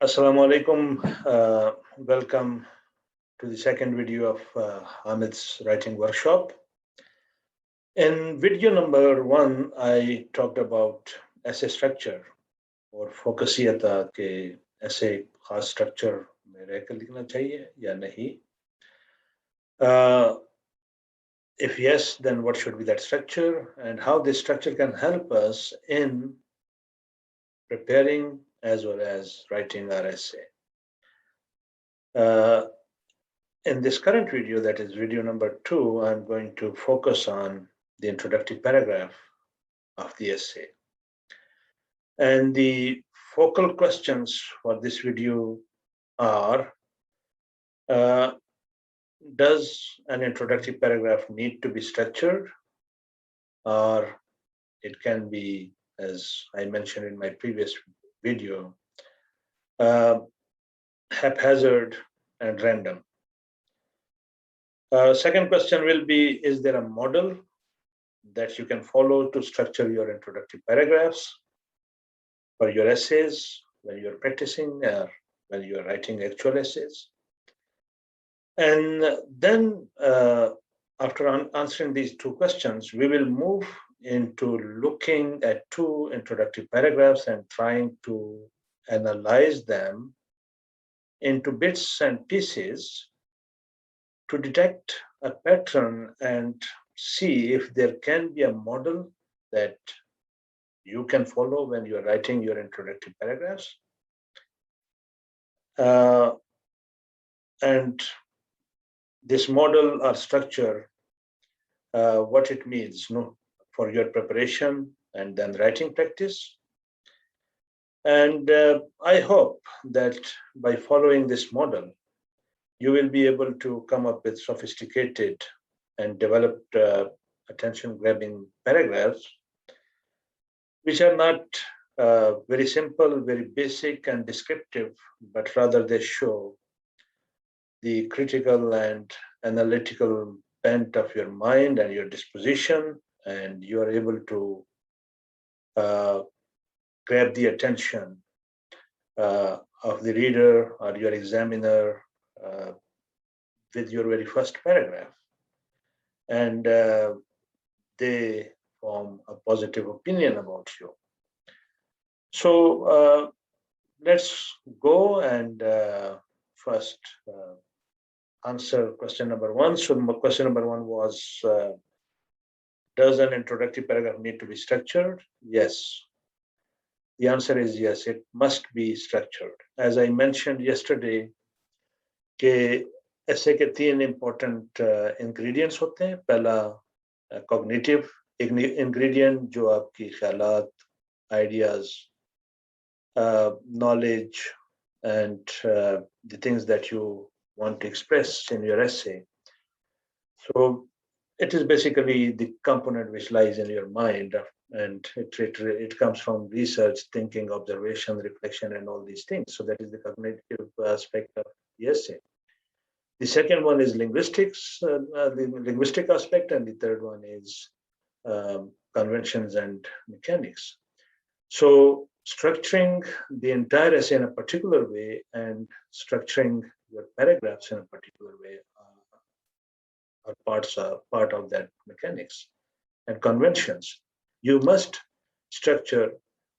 Assalamu alaikum. Welcome to the second video of Hamid's writing workshop. In video number 1, I talked about essay structure और फोकसियत के ऐसे खास structure में रहकर लिखना चाहिए या नहीं. If yes, then what should be that structure and how this structure can help us in preparing as well as writing our essay. In this current video, that is video number 2, I'm going to focus on the introductory paragraph of the essay. And the focal questions for this video are, does an introductory paragraph need to be structured? Or it can be, as I mentioned in my previous video, haphazard and random. Second question will be, is there a model that you can follow to structure your introductory paragraphs for your essays when you're practicing or when you're writing actual essays? And then after answering these two questions, we will move into looking at two introductory paragraphs and trying to analyze them into bits and pieces to detect a pattern and see if there can be a model that you can follow when you're writing your introductory paragraphs. And this model or structure, what it means for your preparation and then writing practice. And I hope that by following this model, you will be able to come up with sophisticated and developed attention-grabbing paragraphs, which are not very simple, very basic and descriptive, but rather they show the critical and analytical bent of your mind and your disposition, and you are able to grab the attention of the reader or your examiner with your very first paragraph. And they form a positive opinion about you. So let's go and first answer question number 1. So question number 1 was, does an introductory paragraph need to be structured? Yes. The answer is yes, it must be structured. As I mentioned yesterday, कि ऐसे के 3 important ingredients होते हैं. पहला cognitive ingredient जो आपकी ख्यालात, ideas, knowledge, and the things that you want to express in your essay. So it is basically the component which lies in your mind, and it comes from research, thinking, observation, reflection, and all these things. So that is the cognitive aspect of the essay. The second one is linguistics, the linguistic aspect, and the third one is conventions and mechanics. So structuring the entire essay in a particular way and structuring your paragraphs in a particular way are part of that mechanics and conventions. You must structure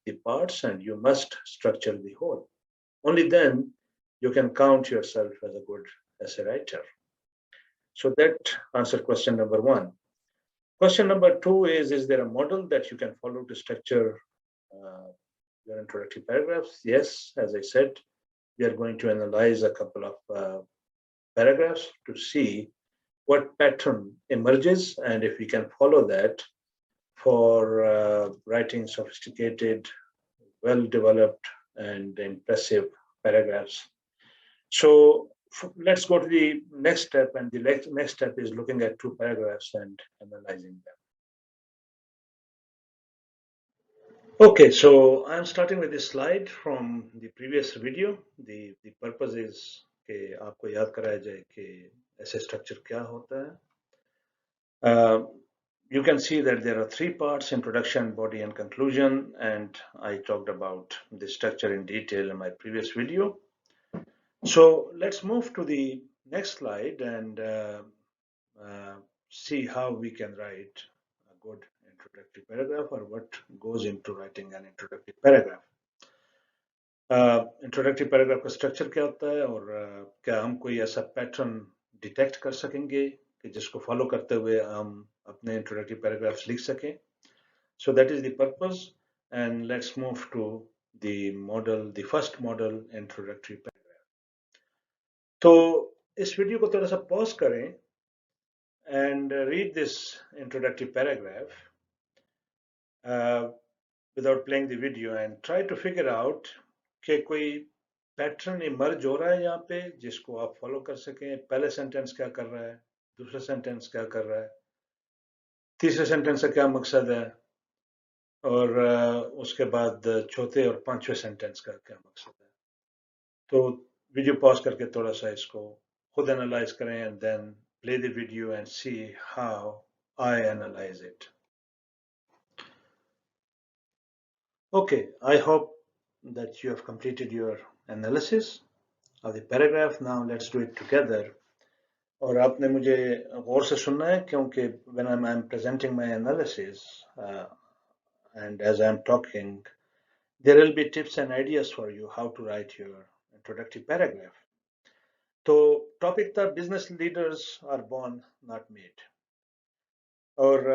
the parts and you must structure the whole. Only then you can count yourself as a good essay writer. So that answers question number 1. Question number 2 is there a model that you can follow to structure your introductory paragraphs? Yes, as I said, we are going to analyze a couple of paragraphs to see what pattern emerges and if we can follow that for writing sophisticated, well-developed and impressive paragraphs. So let's go to the next step, and the next step is looking at 2 paragraphs and analyzing them. Okay, so I'm starting with this slide from the previous video. The purpose is कि आपको याद कराया जाए कि ऐसे structure क्या होता है. you can see that there are three parts: introduction, body, and conclusion. And I talked about the structure in detail in my previous video. So let's move to the next slide and uh, see how we can write a good introductory paragraph, or what goes into writing an introductory paragraph. Introductory paragraph का structure क्या होता है, और क्या हम कोई ऐसा pattern detect कर सकेंगे कि जिसको फॉलो करते हुए हम अपने इंट्रोडक्टरी पैराग्राफ्स लिख सकें. So that is the purpose, and let's move to the model, the first model, introductory paragraph. तो इस वीडियो को थोड़ा सा पॉज करें and read this introductory paragraph without playing the video, and try to figure out कि कोई pattern emerge हो रहा है यहाँ पे जिसको आप फॉलो कर सकें. पहले सेंटेंस क्या कर रहा है, दूसरा सेंटेंस क्या कर रहा है, तीसरे सेंटेंस का क्या मकसद है, और उसके बाद चौथे और पांचवें सेंटेंस का क्या मकसद है. तो वीडियो पॉज करके थोड़ा सा इसको खुद एनालाइज करें, and then play the video and see how I analyse it. Okay, I hope that you have completed your analysis of the paragraph. Now let's do it together. और आपने मुझे गौर से सुनना है, क्योंकि when I'm presenting my analysis and as I'm talking, there will be tips and ideas for you how to write your introductory paragraph. तो topic था business leaders are born not made, और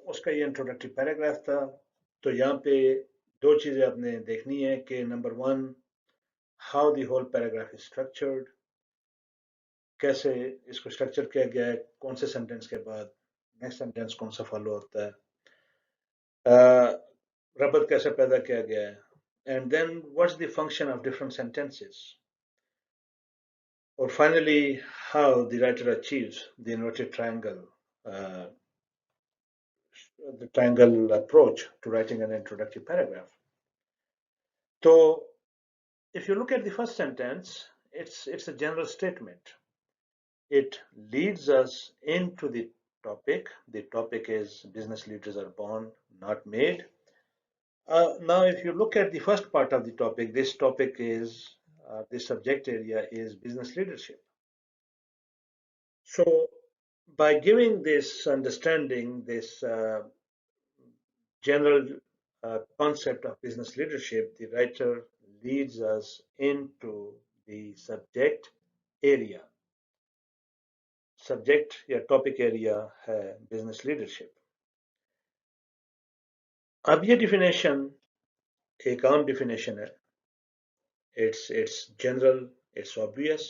उसका ये इंट्रोडक्टरी पैराग्राफ था. तो यहाँ पे दो चीजें आपने देखनी है कि number one, how the whole paragraph is structured, कैसे इसको स्ट्रक्चर किया गया है, कौन से सेंटेंस के बाद नेक्स्ट सेंटेंस कौन सा फॉलो होता है, रबत कैसे पैदा किया गया है, and then what's the function of different sentences, और finally how the writer achieves the inverted triangle, the triangle approach to writing an introductory paragraph. So if you look at the first sentence, it's a general statement. It leads us into the topic. The topic is business leaders are born, not made. Now, if you look at the first part of the topic, this topic is, the subject area is business leadership. So by giving this understanding, this general concept of business leadership, the writer leads us into the subject area. Subject या topic area है business leadership. अब ये definition एक आम definition है. It's general, it's obvious.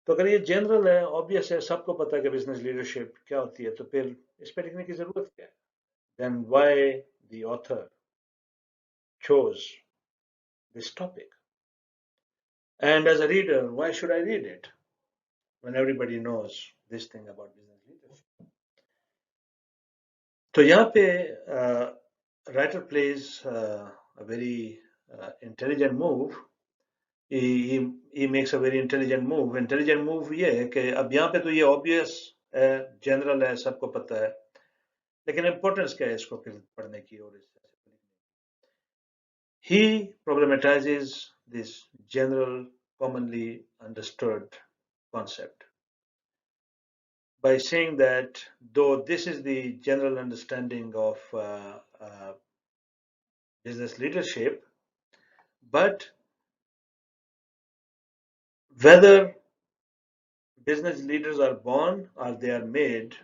तो अगर ये general है, obvious है, सबको पता है कि business leadership क्या होती है, तो फिर इस पे लिखने की जरूरत क्या है? Then why the author chose this topic? And as a reader, why should I read it when everybody knows this thing about business leadership? तो यहाँ पे writer plays a very intelligent move. He makes a very intelligent move. Intelligent move ये है कि अब यहाँ पे तो ये obvious है, general है, सबको पता है, लेकिन importance क्या है इसको फिर पढ़ने की और इससे. He problematizes this general, commonly understood concept by saying that though this is the general understanding of business leadership, but whether business leaders are born or they are made,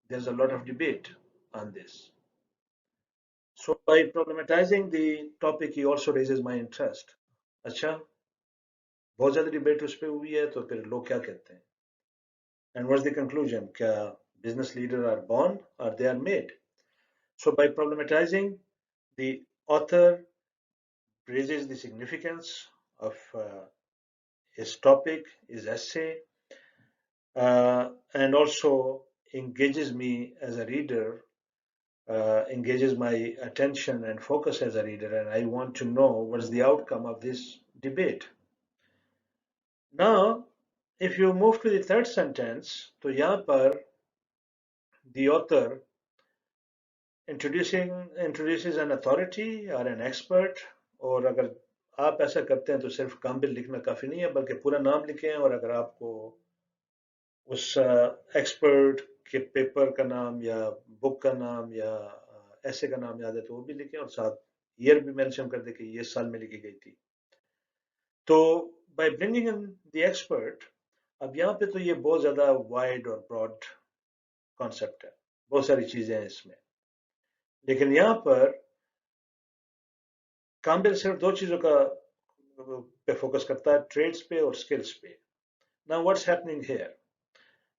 there's a lot of debate on this. So by problematizing the topic, he also raises my interest. अच्छा, बहुत ज़्यादा debate उस पे हुई है, तो फिर लोग क्या कहते हैं? And what's the conclusion? क्या business leaders are born or they are made? So by problematizing, the author raises the significance of his topic, his essay, and also engages me as a reader, engages my attention and focus as a reader, and I want to know what's the outcome of this debate. Now, if you move to the third sentence, तो यहाँ पर the author introduces an authority or an expert, और अगर आप ऐसा करते हैं तो सिर्फ काबिल लिखना काफी नहीं है, बल्कि पूरा नाम लिखें, और अगर आपको उस एक्सपर्ट के पेपर का नाम या बुक का नाम या ऐसे का नाम याद है तो वो भी लिखें, और साथ ईयर भी मेंशन कर दें कि ये साल में लिखी गई थी। तो by bringing in the expert, अब यहाँ पे तो ये बहुत ज्यादा वाइड और ब्रॉड कॉन्सेप्ट है, बहुत सारी चीजें हैं इसमें, लेकिन यहाँ पर काबिल सिर्फ दो चीजों का पे फोकस करता है, ट्रेड्स पे और स्किल्स पे। Now what's happening here?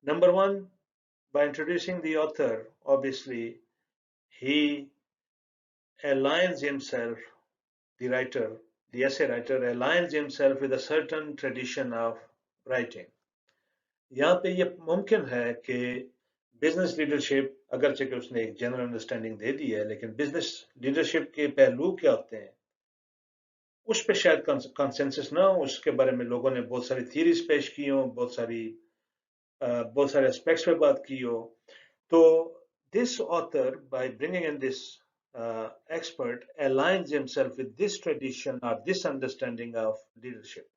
Number one, by introducing the author, obviously he aligns himself, the writer, the essay writer aligns himself with a certain tradition of writing. यहाँ पे ये मुमकिन है कि बिजनेस लीडरशिप, अगरचे कि उसने एक जनरल अंडरस्टैंडिंग दे दी है, लेकिन बिजनेस लीडरशिप के पहलू क्या होते हैं उस पर शायद कंसेंसस ना हो, उसके बारे में लोगों ने बहुत सारी थीरीज पेश की हो, बहुत सारे एस्पेक्ट्स पे बात की हो। तो this author, by bringing in this expert, aligns himself with this tradition or this understanding of leadership.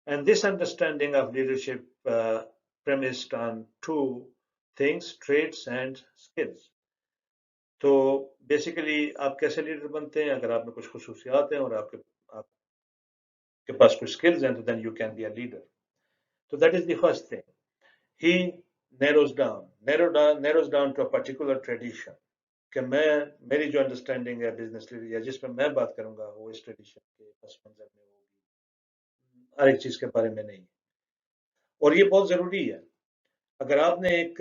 And this understanding of leadership premised on two things, traits and skills. तो बेसिकली आप कैसे leader बनते हैं? अगर आप में कुछ खुसूसियात हैं और आपके पास कुछ स्किल्स हैं, तो then you can be a leader. तो that is the first thing. He narrows down to a particular tradition, कि मैं मेरी जो अंडरस्टैंडिंग है बिजनेस लीडर या जिसमें मैं बात करूंगा वो इस ट्रेडिशन के पस मंजर में होगी, हर एक चीज के बारे में नहीं। और ये बहुत जरूरी है। अगर आपने एक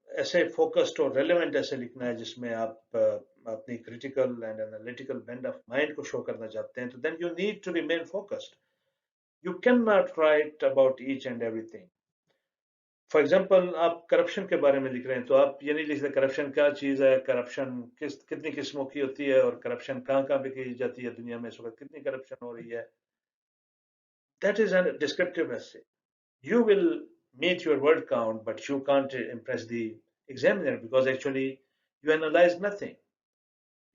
ऐसे फोकस्ड और रेलेवेंट ऐसे लिखना है जिसमें आप अपनी critical and analytical bend of mind को शो करना चाहते हैं, तो then you need to remain focused. You can not write about each and everything. For example, आप करप्शन के बारे में लिख रहे हैं तो आप ये नहीं लिख रहे करप्शन क्या चीज है, करप्शन कितनी किस्मों की होती है, और करप्शन कहाँ कहाँ पे की जाती है दुनिया में, इस वक्त कितनी करप्शन हो रही है। That is an descriptive essay. You will meet your word count, but you can't impress the examiner because actually you analyzed nothing.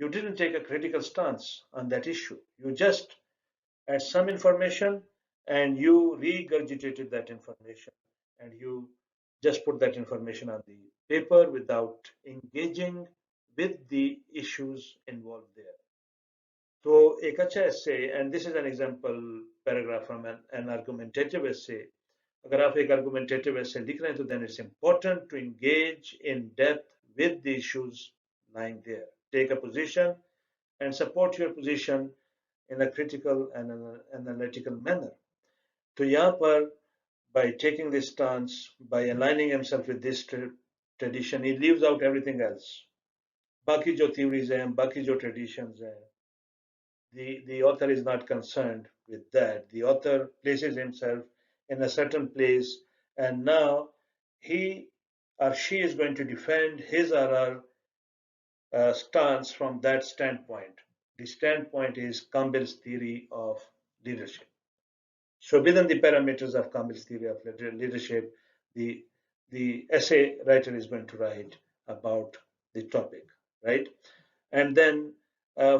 You didn't take a critical stance on that issue. You just had some information and you regurgitated that information, and you just put that information on the paper without engaging with the issues involved there. तो एक अच्छा essay, and this is an example paragraph from an argumentative essay. अगर आप एक argumentative essay लिख रहे हैं तो then it's important to engage in depth with the issues lying there. Take a position and support your position in a critical and an analytical manner. तो यहाँ पर by taking this stance, by aligning himself with this tradition, he leaves out everything else. बाकी जो theories हैं, बाकी जो traditions हैं, the author is not concerned with that. The author places himself in a certain place, and now he or she is going to defend his or her stance from that standpoint. The standpoint is Campbell's theory of leadership. So within the parameters of Campbell's theory of leadership, the the essay writer is going to write about the topic, right? And then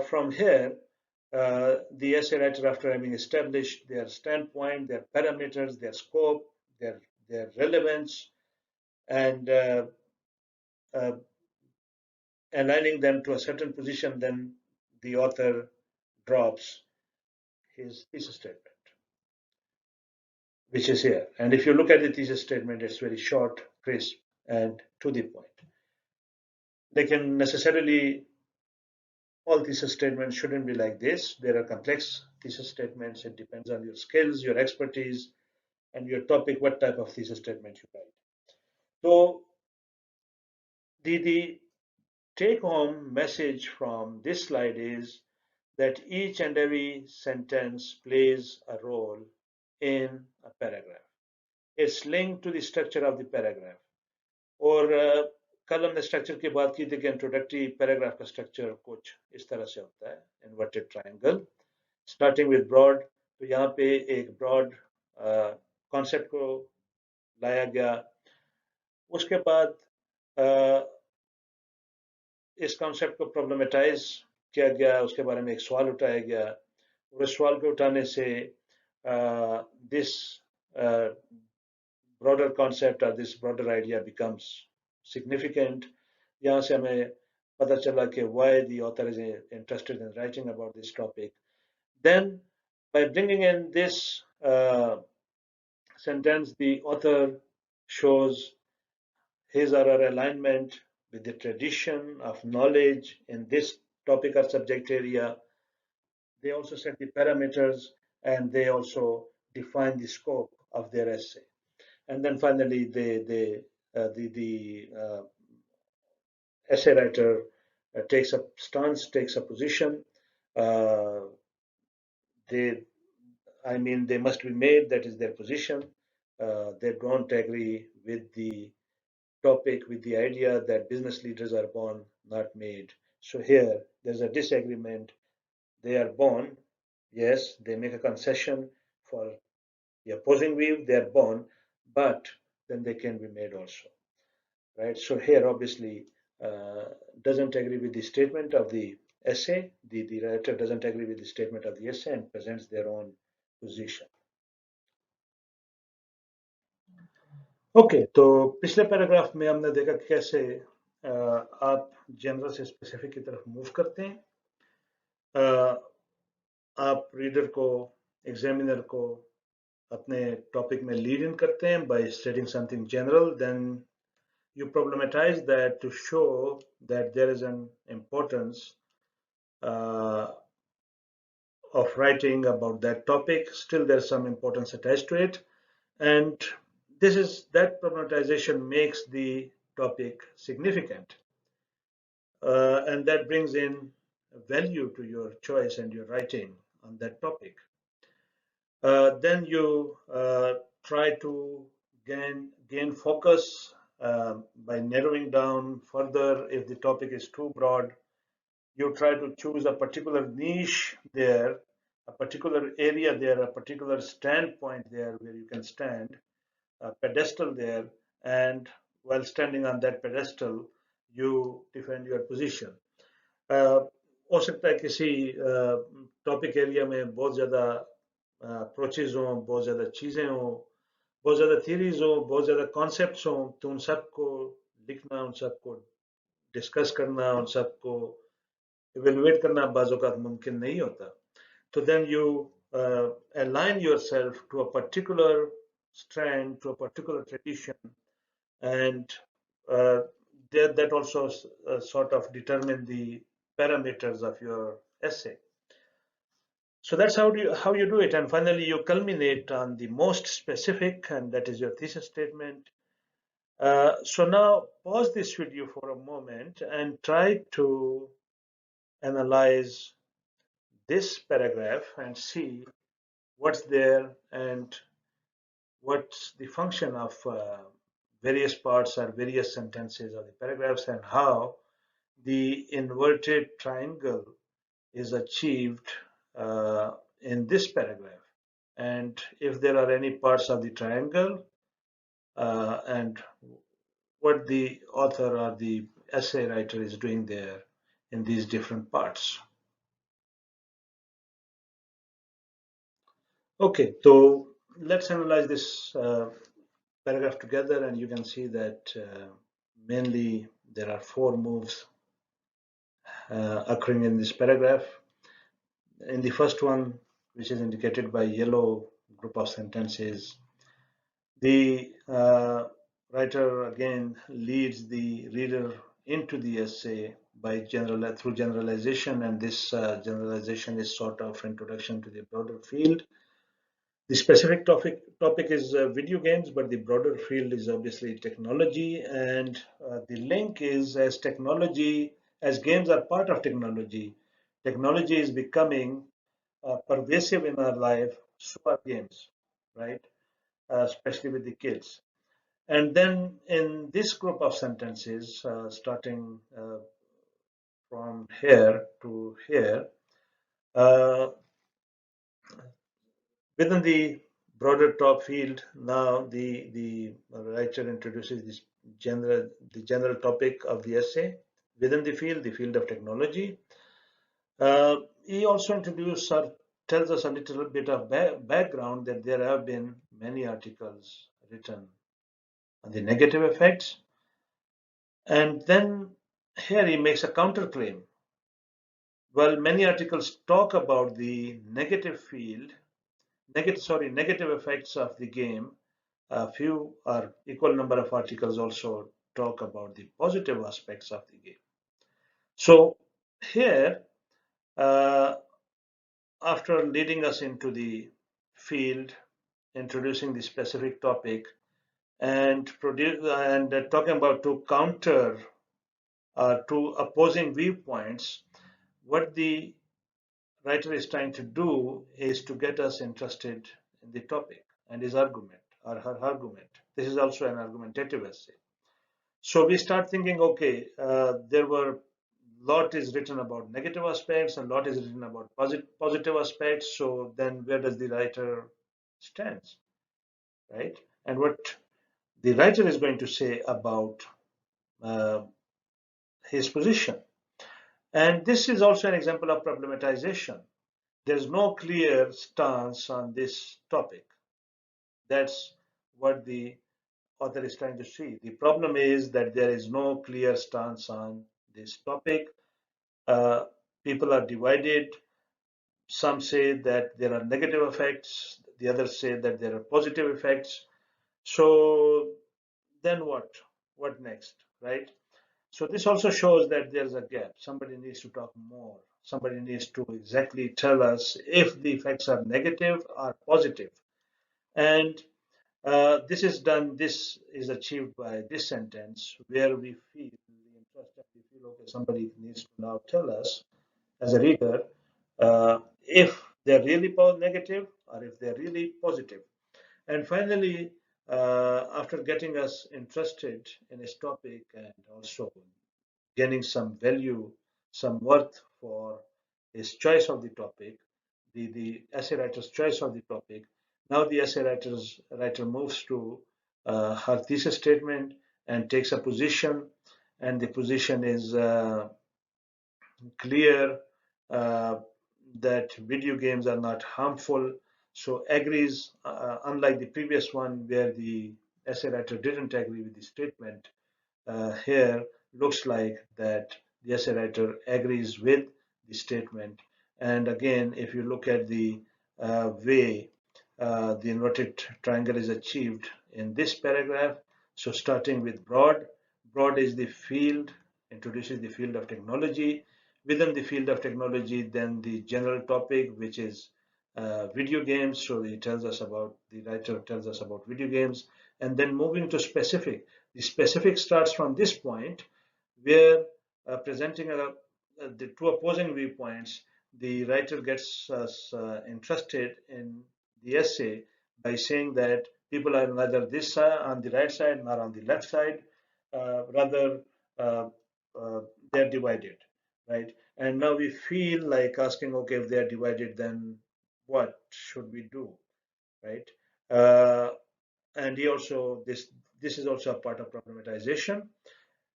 from here, the essay writer, after having established their standpoint, their parameters, their scope, their relevance, and uh, aligning them to a certain position, then the author drops his thesis statement, which is here. And if you look at the thesis statement, it's very short, crisp, and to the point. They can necessarily, all thesis statements shouldn't be like this. There are complex thesis statements. It depends on your skills, your expertise, and your topic, what type of thesis statement you write. So the take home message from this slide is that each and every sentence plays a role in a paragraph. It's linked to the structure of the paragraph. और कल हमने structure की बात की थी कि introductory paragraph का structure कुछ इस तरह से होता है, inverted triangle, starting with broad. तो यहाँ पे एक ब्रॉड कॉन्सेप्ट को लाया गया, उसके बाद इस कॉन्सेप्ट को प्रॉब्लमेटाइज किया गया, उसके बारे में एक सवाल उठाया गया, और इस सवाल के उठाने से this broader concept or this broader idea becomes significant. यहाँ से हमें पता चला कि why the author is interested in writing about this topic. Then, by bringing in this sentence, the author shows his or her alignment with the tradition of knowledge in this topic or subject area. They also set the parameters and they also define the scope of their essay. And then finally, the essay writer takes a stance, takes a position. Uh, they, I mean, they must be made. That is their position. They don't agree with the topic, with the idea that business leaders are born, not made. So here, there's a disagreement. They are born. Yes, they make a concession for the opposing view. They are born, but then they can be made also. Right? So here, obviously, uh, doesn't agree with the statement of the essay. The writer doesn't agree with the statement of the essay and presents their own position. Okay, तो पिछले paragraph में हमने देखा कि कैसे आप general से specific की तरफ मूव करते हैं. आप रीडर को, एग्जामिनर को अपने टॉपिक में लीड इन करते हैं by stating something general. Then you problematize that to show that there is an importance uh, of writing about that topic. Still, there's some importance attached to it, and this is that problematization makes the topic significant, and that brings in value to your choice and your writing on that topic. Then you try to gain focus by narrowing down further. If the topic is too broad, you try to choose a particular niche there, a particular area there, a particular standpoint there where you can stand, a pedestal there, and while standing on that pedestal, you defend your position. हो सकता है किसी topic area में बहुत ज़्यादा approaches हों, बहुत ज़्यादा चीज़ें हों, बहुत ज़्यादा थीरीज हों, बहुत ज़्यादा कॉन्सेप्ट्स हों, तो उन सबको लिखना, उन सबको डिस्कस करना, उन सबको इवेलुएट करना बाज़-औक़ात मुमकिन नहीं होता. So then you align yourself to a particular strand, to a particular tradition, and uh, that also sort of determine the parameters of your essay. So that's how you do it, and finally you culminate on the most specific, and that is your thesis statement. So now pause this video for a moment and try to analyze this paragraph and see what's there and what's the function of various parts or various sentences or the paragraphs, and how the inverted triangle is achieved in this paragraph, and if there are any parts of the triangle, and what the author or the essay writer is doing there in these different parts. Okay, so let's analyze this paragraph together, and you can see that mainly there are four moves occurring in this paragraph. In the first one, which is indicated by yellow group of sentences, the writer again leads the reader into the essay by through generalization, and this generalization is sort of introduction to the broader field. The specific topic is video games, but the broader field is obviously technology, and the link is as games are part of technology. Technology is becoming pervasive in our life, so are games, right? Especially with the kids. And then in this group of sentences, starting from here to here, uh, within the broader top field, now the writer introduces this the general topic of the essay. Within the field of technology. He also introduces or tells us a little bit of background that there have been many articles written on the negative effects. And then here he makes a counterclaim. Well, many articles talk about the negative effects of the game. A few or equal number of articles also talk about the positive aspects of the game. So here, uh, after leading us into the field, introducing the specific topic, and talking about to counter two opposing viewpoints, what the writer is trying to do is to get us interested in the topic and his argument or her argument. This is also an argumentative essay. So we start thinking, okay, there were lot is written about negative aspects and lot is written about positive aspects. So then where does the writer stands, right? And what the writer is going to say about uh, his position. And this is also an example of problematization. There's no clear stance on this topic. That's what the author is trying to see. The problem is that there is no clear stance on this topic. Uh, People are divided. Some say that there are negative effects, the others say that there are positive effects. So then what? What next, right? So this also shows that there's a gap. Somebody needs to talk more. Somebody needs to exactly tell us if the effects are negative or positive. And this is achieved by this sentence where we feel the interest that we feel, okay, somebody needs to now tell us as a reader if they're really negative or if they're really positive. And finally, after getting us interested in this topic and also gaining some value, some worth for his choice of the topic, the essay writer's choice of the topic. Now the essay writer moves to her thesis statement and takes a position, and the position is clear uh, that video games are not harmful. So agrees, unlike the previous one where the essay writer didn't agree with the statement, here looks like that the essay writer agrees with the statement. And again, if you look at the way the inverted triangle is achieved in this paragraph, so starting with broad is the field, introduces the field of technology. Within the field of technology, then the general topic, which is video games. So the writer tells us about video games, and then moving to specific. The specific starts from this point where presenting the two opposing viewpoints, the writer gets us interested in the essay by saying that people are neither this side on the right side nor on the left side, rather uh, uh, they're divided, right? And now we feel like asking, okay, if they're divided, then what should we do, right? Uh, and he also this is also a part of problematization.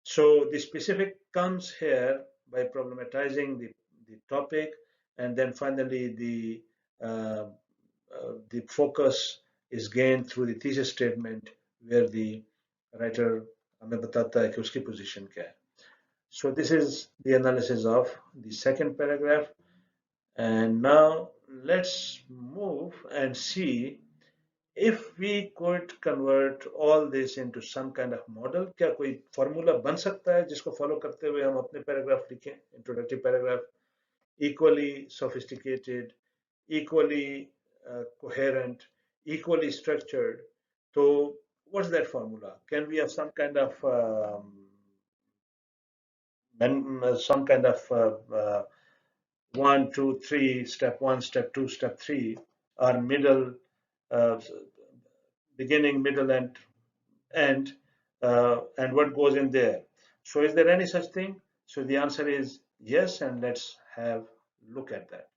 So the specific comes here by problematizing the topic, and then finally the focus is gained through the thesis statement where the writer हमें बताता है कि उसकी position क्या है. So this is the analysis of the second paragraph, and now let's move and see if we could convert all this into some kind of model. क्या कोई formula बन सकता है जिसको फॉलो करते हुए हम अपने पैराग्राफ लिखें, introductive paragraph, equally sophisticated, equally coherent, equally structured. So what's that formula? Can we have some kind of 1, 2, 3, step 1, step 2, step 3, or middle, uh, beginning, middle, and end, and what goes in there. So is there any such thing? So the answer is yes, and let's have a look at that.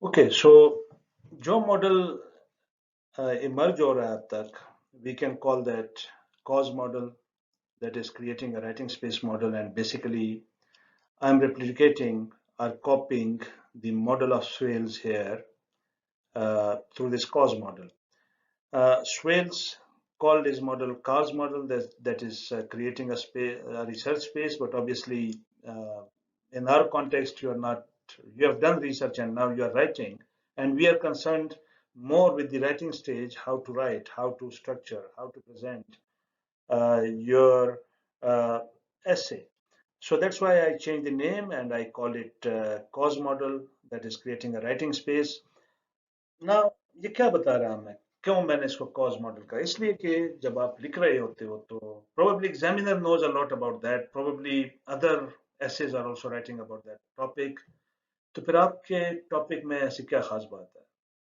Okay, so जो model emerge हो रहा है अब तक we can call that cause model, that is creating a writing space model, and basically I'm replicating or copying the model of Swales here through this cause model. Swales called his model cause model, that is creating a research space, but obviously in our context, you have done research and now you are writing, and we are concerned more with the writing stage, how to write, how to structure, how to present your essay. So that's why I changed the name and I call it cause model, that is creating a writing space. Now ये क्या बता रहा हूं मैं, क्यों मैंने इसको cause model का, इसलिए कि जब आप लिख रहे होते हो तो probably examiner knows a lot about that, probably other essays are also writing about that topic. तो फिर आपके टॉपिक में ऐसी क्या खास बात है,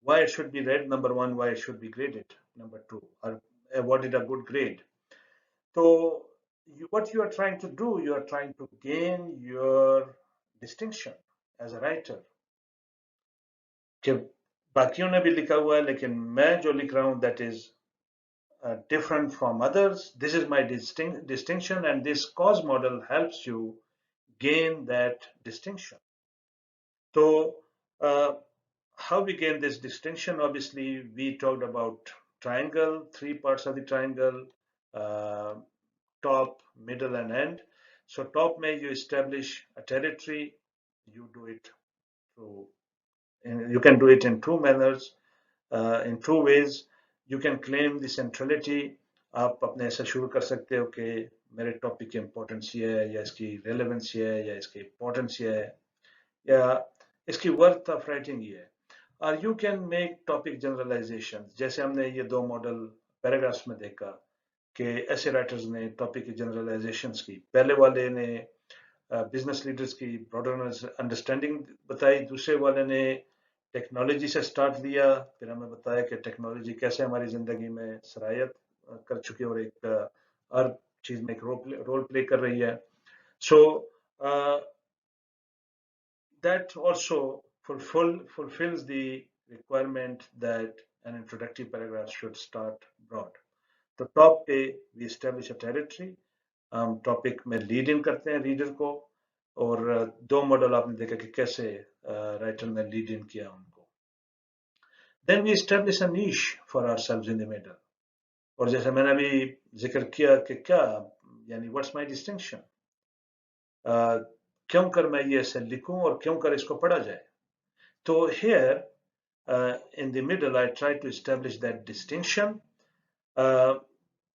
why it should be read, number one, why it should be graded, number two, or awarded a good grade. So what you are trying to do, you are trying to gain your distinction as a writer. कि बाकियों ने भी लिखा हुआ है लेकिन मैं जो लिख रहा हूँ that is different from others. This is my distinction, and this cause model helps you gain that distinction. So how we gain this distinction? Obviously, we talked about triangle, three parts of the triangle, uh, top, middle, and end. So top may you establish a territory, you do it through, you can do it in two manners, in two ways. You can claim the centrality. आप अपने ऐसा शुरू कर सकते हो कि मेरे topic की इम्पोर्टेंस ये है, या इसकी रेलेवेंस ये है, या इसकी इम्पोर्टेंस ये है, या इसकी वर्थ ऑफ राइटिंग ये है. और you can make topic generalisation, जैसे हमने ये दो मॉडल पैराग्राफ्स में देखा कि ऐसे राइटर्स ने टॉपिक की जनरलाइजेशंस की. पहले वाले ने बिजनेस लीडर्स की ब्रॉडर अंडरस्टैंडिंग बताई, दूसरे वाले ने टेक्नोलॉजी से स्टार्ट लिया, फिर हमें बताया कि टेक्नोलॉजी कैसे हमारी ज़िंदगी में सरायत कर चुकी है और एक हर चीज़ में एक रोल प्ले कर रही है. सो that also fulfills the requirement that an introductory paragraph should start broad. तो टॉप पे we establish a territory, हम टॉपिक में लीड इन करते हैं रीडर को, और दो मॉडल आपने देखा कि कैसे राइटर ने लीड इन किया उनको. Then we establish a niche for ourselves in the middle. और जैसे मैंने अभी जिक्र किया कि क्या यानी what's my distinction, क्यों कर मैं ये ऐसे लिखूं और क्यों कर इसको पढ़ा जाए. तो here in the middle I try to establish that distinction.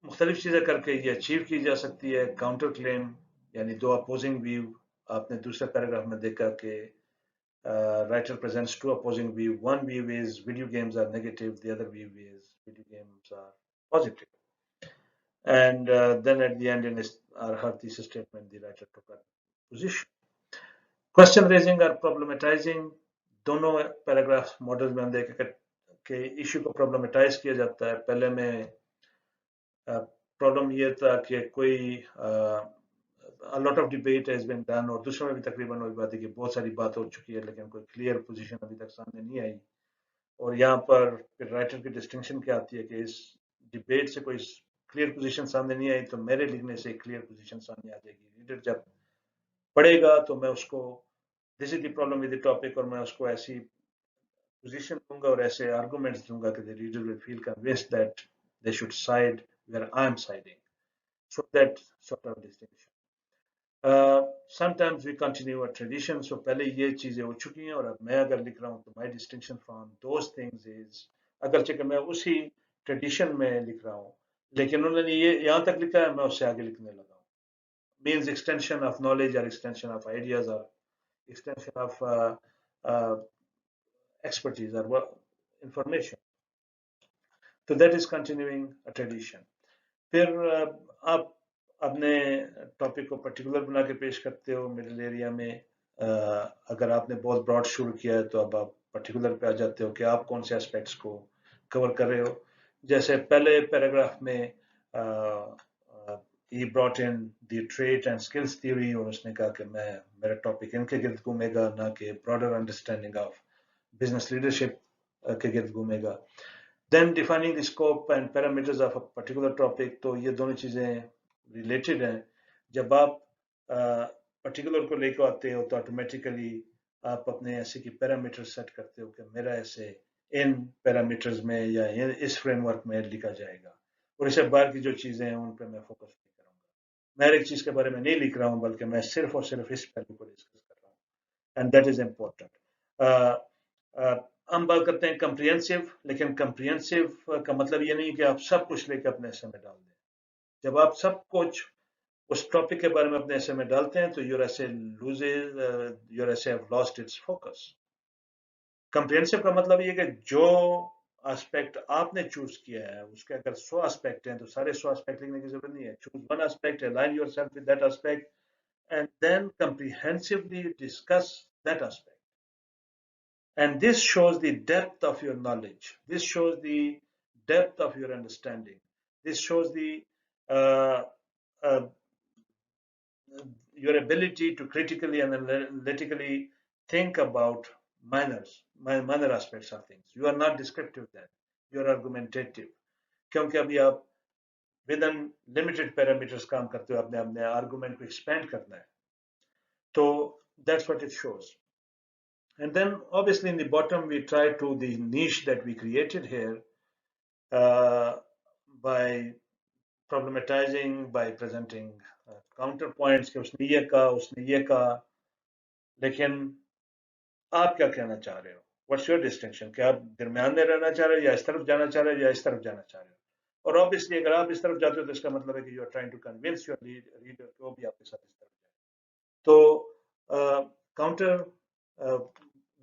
मुख्तलिफ चीज़ें करके ये अचीव की जा सकती है. काउंटर क्लेम यानी दो अपोजिंग व्यू, आपने दूसरे पैराग्राफ में देखा कि writer presents two opposing view. One view is video games are negative, the other view is video games are positive. And then at the end in her thesis statement, the writer took a position. Question raising or problematizing, दोनों paragraph model में हम देखें कि issue को प्रॉब्लमेटाइज किया जाता है. पहले में प्रॉब्लम ये था कि कोई a lot of debate has been done, और दूसरों में भी तकरीबन वही बात है कि बहुत सारी बात हो चुकी है लेकिन कोई क्लियर पोजीशन अभी तक सामने नहीं आई. और यहाँ पर फिर राइटर की डिस्टिंक्शन क्या आती है कि इस डिबेट से कोई क्लियर पोजीशन सामने नहीं आई, तो मेरे लिखने से क्लियर पोजीशन सामने आ जाएगी. रीडर जब पढ़ेगा तो मैं उसको, this is the problem with the topic, और मैं उसको ऐसी पोजीशन दूंगा और ऐसे आर्गुमेंट्स दूंगा कि the reader will feel convinced that they should side where I am siding. So that sort of distinction. Sometimes we continue a tradition. So पहले ये चीजें हो चुकी हैं और अब मैं अगर लिख रहा हूँ तो my distinction from those things is, अगरचे कि मैं उसी ट्रेडिशन में लिख रहा हूँ लेकिन उन्होंने ये यहाँ तक लिखा है, मैं उससे आगे लिखने लगा हूँ. Means extension of knowledge or extension of ideas or extension of expertise or information. So that is continuing a tradition. फिर आप अपने टॉपिक को पर्टिकुलर बना के पेश करते हो मिडिल एरिया में. अगर आपने बहुत ब्रॉड शुरू किया है तो अब आप पर्टिकुलर पे आ जाते हो कि आप कौन से एस्पेक्ट्स को कवर कर रहे हो. जैसे पहले पैराग्राफ में he brought in the trait and skills theory, और उसने कहा कि मैं मेरा टॉपिक इनके गिर्द घूमेगा, ना कि broader understanding of business leadership के गिर्द घूमेगा. Then defining the scope and parameters of a particular topic, तो ये दोनों चीजें related हैं. जब आप particular को लेकर आते हो तो automatically आप अपने ऐसे की parameters set करते हो कि मेरा ऐसे इन parameters में या इस framework में लिखा जाएगा. और इससे बाहर की जो चीजें हैं उन पर मैं focus नहीं करूँगा. मैं हर एक चीज के बारे में नहीं लिख रहा हूँ बल्कि मैं सिर्फ और सिर्फ इस पहलू को discuss कर रहा हूँ. And that is important. हम बात करते हैं कंप्रिहेंसिव, लेकिन कंप्रिहेंसिव का मतलब ये नहीं कि आप सब कुछ लेकर अपने ऐसे में डाल दें. जब आप सब कुछ उस टॉपिक के बारे में अपने ऐसे में डालते हैं तो योर ऐसे लूजेस, योर ऐसे have lost its focus. Comprehensive का मतलब ये कि जो एस्पेक्ट आपने चूज किया है उसके अगर 100 एस्पेक्ट हैं तो सारे 100 एस्पेक्ट लिखने की जरूरत नहीं है. Choose one aspect, align yourself with that aspect and then comprehensively discuss that aspect. And this shows the depth of your knowledge. This shows the depth of your understanding. This shows the uh, your ability to critically and analytically think about minor aspects of things. You are not descriptive then. You are argumentative. क्योंकि अभी आप within limited parameters काम करते हो, आपने अपने argument को expand करना है. तो that's what it shows. And then obviously in the bottom, we try to the niche that we created here by problematizing, by presenting counterpoints कि उसने ये कहा, लेकिन आप क्या कहना चाह रहे हो? What's your distinction? क्या आप दरम्यान में रहना चाह रहे हो या इस तरफ जाना चाह रहे हो या इस तरफ जाना चाह रहे हो? और obviously अगर आप इस तरफ जाते हो तो इसका मतलब है कि you are trying to convince your reader कि वो भी आपके साथ इस तरफ जाए. तो counter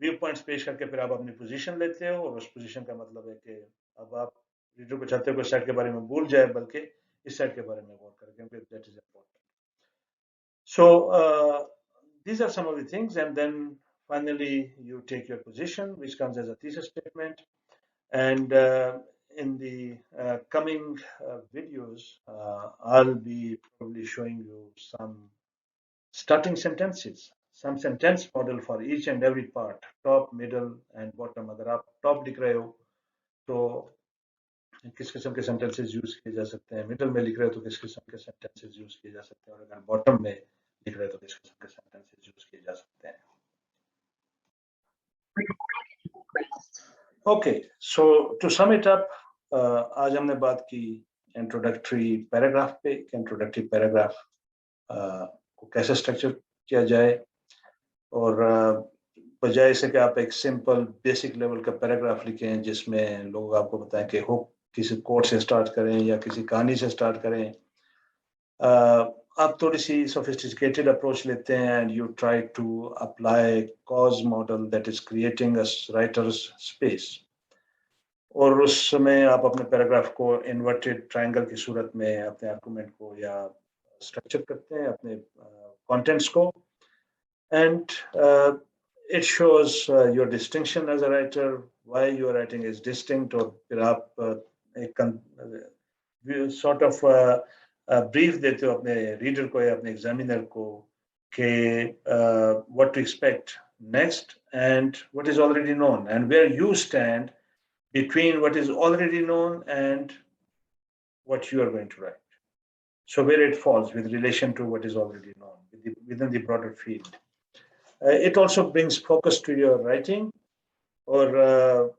व्यू पॉइंट्स पेश करके फिर आप अपनी पोजीशन लेते हो और उस पोजीशन का मतलब है कि अब आप रीडर को चाहते हो इस साइड के बारे में भूल जाए बल्कि इस साइड के बारे में गौर करें क्योंकि that is important. So these are some of the things, and then finally you take your position which comes as a thesis statement. And in the coming videos I'll be probably showing you some starting sentences, some sentence model for each and every part, top, middle and bottom. अगर आप top लिख रहे हो तो किस किस्म के sentences use किए जा सकते हैं, middle में लिख रहे हो तो किस किस्म के sentences यूज किए जा सकते हैं, और अगर bottom में लिख रहे हो तो किस किस्म के sentences यूज किए जा सकते हैं. Okay, so to sum it up, आज हमने बात की introductory paragraph पे. introductory paragraph को कैसे स्ट्रक्चर किया जाए, और बजाय से कि आप एक सिंपल बेसिक लेवल का पैराग्राफ लिखें जिसमें लोग आपको बताएं कि हुक किसी कोट से स्टार्ट करें या किसी कहानी से स्टार्ट करें, आप थोड़ी सी सोफिस्टिकेटेड अप्रोच लेते हैं and you try to apply cause model that is creating a writer's space. और उस समय आप अपने पैराग्राफ को इन्वर्टेड ट्रायंगल की सूरत में अपने आर्गुमेंट को या स्ट्रक्चर करते हैं, अपने कंटेंट्स को, and it shows your distinction as a writer, why your writing is distinct, और फिर आप एक sort of brief देते हो अपने रीडर को या अपने एग्जामिनर को कि what to expect next and what is already known and where you stand between what is already known and what you are going to write. So where it falls with relation to what is already known within the broader field. It also brings focus to your writing, or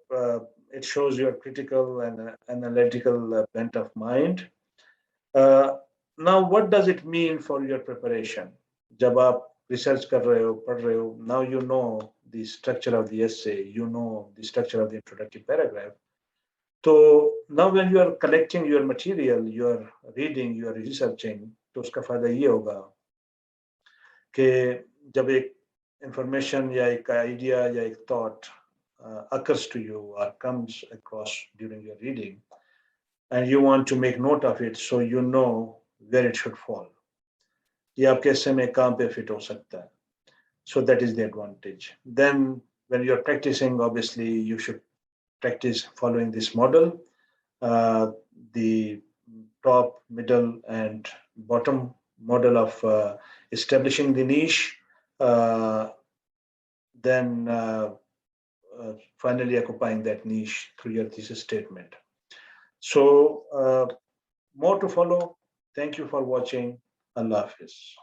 it shows your critical and analytical bent of mind. Now, what does it mean for your preparation? जब आप research कर रहे हो, पढ़ रहे हो, now you know the structure of the essay, you know the structure of the introductory paragraph. So now when you are collecting your material, you are reading, you are researching, तो उसका फायदा ये होगा कि जब एक information या एक idea या एक thought occurs to you or comes across during your reading, and you want to make note of it so you know where it should fall. ये आपके हिस्से में कहाँ पे fit हो सकता है. So that is the advantage. Then when you're practicing, obviously you should practice following this model, the top, middle and bottom model of establishing the niche, then finally occupying that niche through your thesis statement. So more to follow. Thank you for watching. Allah Hafiz.